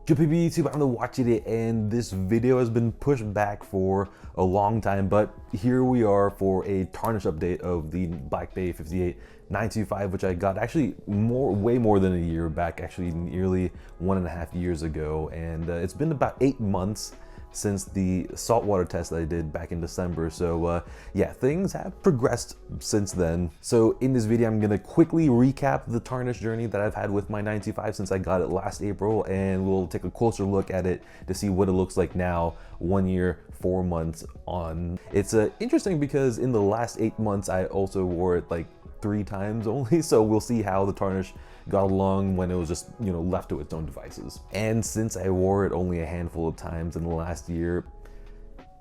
Good people YouTube, I'm the Watch Idiot, and this video has been pushed back for a long time, but here we are for a tarnish update of the Black Bay 58 925, which I got actually way more than a year back, actually nearly 1.5 years ago, and it's been about 8 months since the saltwater test that I did back in December. So yeah, things have progressed since then. So in this video, I'm gonna quickly recap the tarnish journey that I've had with my 925 since I got it last April, and we'll take a closer look at it to see what it looks like now, 1 year, 4 months on. It's interesting because in the last 8 months, I also wore it like 3 times only, so we'll see how the tarnish got along when it was just, you know, left to its own devices. And since I wore it only a handful of times in the last year,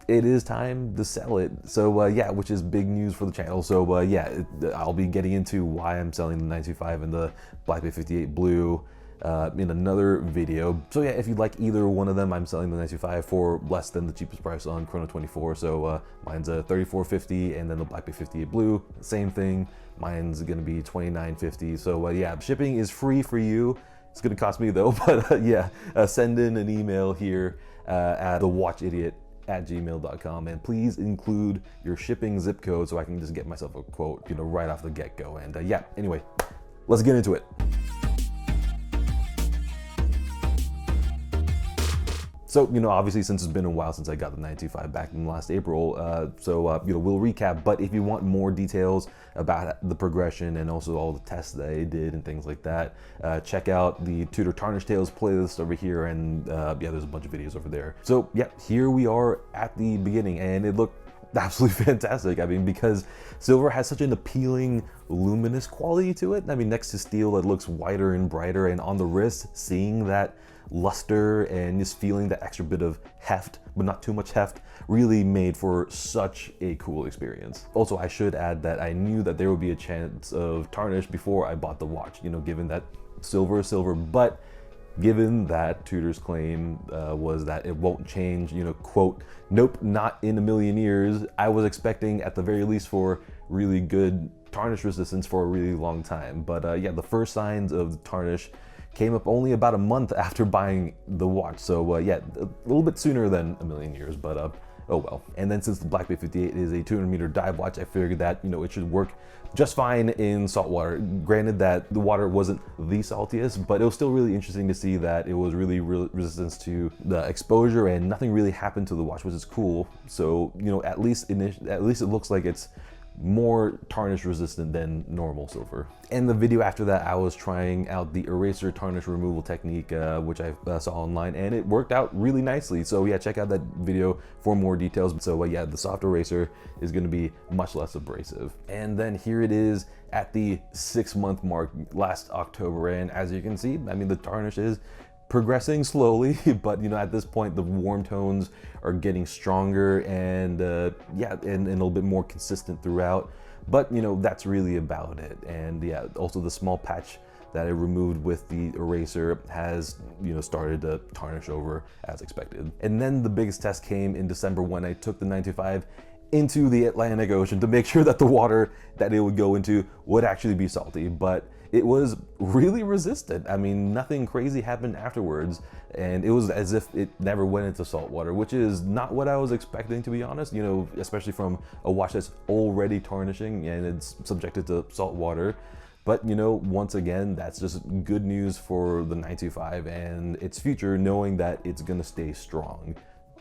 it is time to sell it. So yeah, which is big news for the channel. So yeah, I'll be getting into why I'm selling the 925 and the Black Bay 58 Blue in another video. So yeah, if you'd like either one of them, I'm selling the 925 for less than the cheapest price on Chrono24. So mine's a $34.50, and then the Black Bay 58 Blue, same thing. Mine's gonna be $29.50. So yeah, shipping is free for you. It's gonna cost me though, but yeah, send in an email here at thewatchidiot@gmail.com, and please include your shipping zip code so I can just get myself a quote, you know, right off the get-go. And yeah, anyway, let's get into it. So, you know, obviously since it's been a while since I got the 925 back in last April, you know, we'll recap. But if you want more details about the progression and also all the tests that I did and things like that, check out the Tudor Tarnish Tales playlist over here, and yeah, there's a bunch of videos over there. So yeah, here we are at the beginning, and it looked absolutely fantastic. I mean, because silver has such an appealing luminous quality to it. I mean, next to steel, it looks whiter and brighter, and on the wrist, seeing that luster and just feeling that extra bit of heft, but not too much heft, really made for such a cool experience. Also, I should add that I knew that there would be a chance of tarnish before I bought the watch, you know, given that silver is silver, but given that Tudor's claim was that it won't change, you know, quote, nope, not in a million years, I was expecting at the very least for really good tarnish resistance for a really long time. But yeah, the first signs of the tarnish came up only about a month after buying the watch. So yeah, a little bit sooner than a million years, but oh well. And then since the Black Bay 58 is a 200-meter dive watch, I figured that, you know, it should work just fine in salt water. Granted that the water wasn't the saltiest, but it was still really interesting to see that it was really resistant to the exposure and nothing really happened to the watch, which is cool. So, you know, at least it looks like it's more tarnish resistant than normal silver. In the video after that, I was trying out the eraser tarnish removal technique, which I saw online, and it worked out really nicely. So yeah, check out that video for more details. So yeah, the soft eraser is going to be much less abrasive. And then here it is at the 6-month mark last October, and as you can see, I mean, the tarnish is progressing slowly, but you know, at this point the warm tones are getting stronger, and yeah, and a little bit more consistent throughout. But you know, that's really about it. And yeah, also the small patch that I removed with the eraser has, you know, started to tarnish over as expected. And then the biggest test came in December when I took the 925 into the Atlantic Ocean to make sure that the water that it would go into would actually be salty. But it was really resistant. I mean, nothing crazy happened afterwards, and it was as if it never went into salt water, which is not what I was expecting, to be honest, you know, especially from a watch that's already tarnishing and it's subjected to salt water. But you know, once again, that's just good news for the 925 and its future, knowing that it's gonna stay strong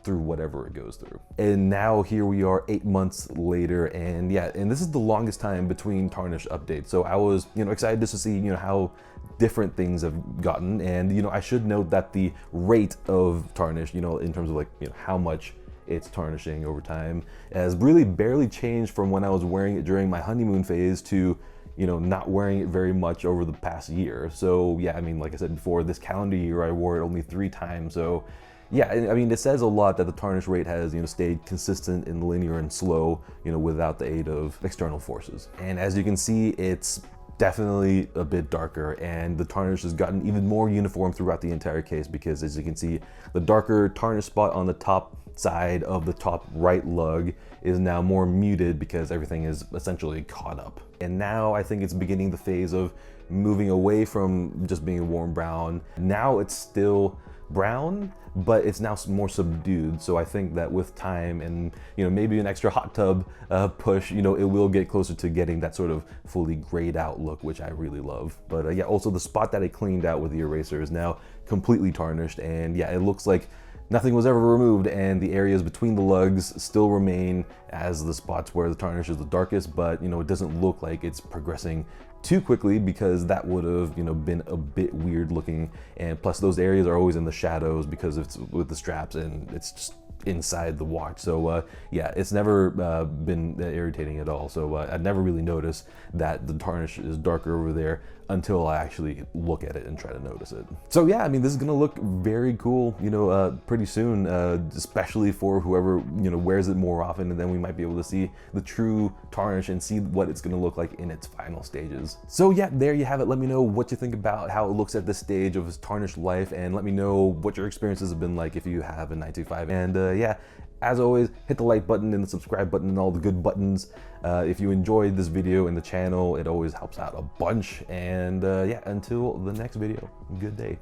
through whatever it goes through. And now here we are 8 months later, and yeah, and this is the longest time between tarnish updates. So I was, you know, excited just to see, you know, how different things have gotten. And you know, I should note that the rate of tarnish, you know, in terms of like, you know, how much it's tarnishing over time, has really barely changed from when I was wearing it during my honeymoon phase to, you know, not wearing it very much over the past year. So yeah, I mean, like I said before, this calendar year I wore it only 3 times. So yeah, I mean, it says a lot that the tarnish rate has, you know, stayed consistent and linear and slow, you know, without the aid of external forces. And as you can see, it's definitely a bit darker, and the tarnish has gotten even more uniform throughout the entire case, because as you can see, the darker tarnish spot on the top side of the top right lug is now more muted because everything is essentially caught up. And now I think it's beginning the phase of moving away from just being a warm brown. Now it's still brown, but it's now more subdued. So I think that with time and, you know, maybe an extra hot tub push, you know, it will get closer to getting that sort of fully grayed out look, which I really love. But yeah, also the spot that I cleaned out with the eraser is now completely tarnished, and yeah, it looks like nothing was ever removed, and the areas between the lugs still remain as the spots where the tarnish is the darkest, but you know, it doesn't look like it's progressing too quickly, because that would have, you know, been a bit weird looking. And plus those areas are always in the shadows because it's with the straps and it's just inside the watch. So yeah, it's never been irritating at all. So I'd never really noticed that the tarnish is darker over there until I actually look at it and try to notice it. So yeah, I mean, this is gonna look very cool, you know, pretty soon, especially for whoever, you know, wears it more often, and then we might be able to see the true tarnish and see what it's gonna look like in its final stages. So yeah, there you have it. Let me know what you think about how it looks at this stage of his tarnished life, and let me know what your experiences have been like if you have a 925. And yeah, as always, hit the like button and the subscribe button and all the good buttons. If you enjoyed this video and the channel, it always helps out a bunch. And yeah, until the next video, good day.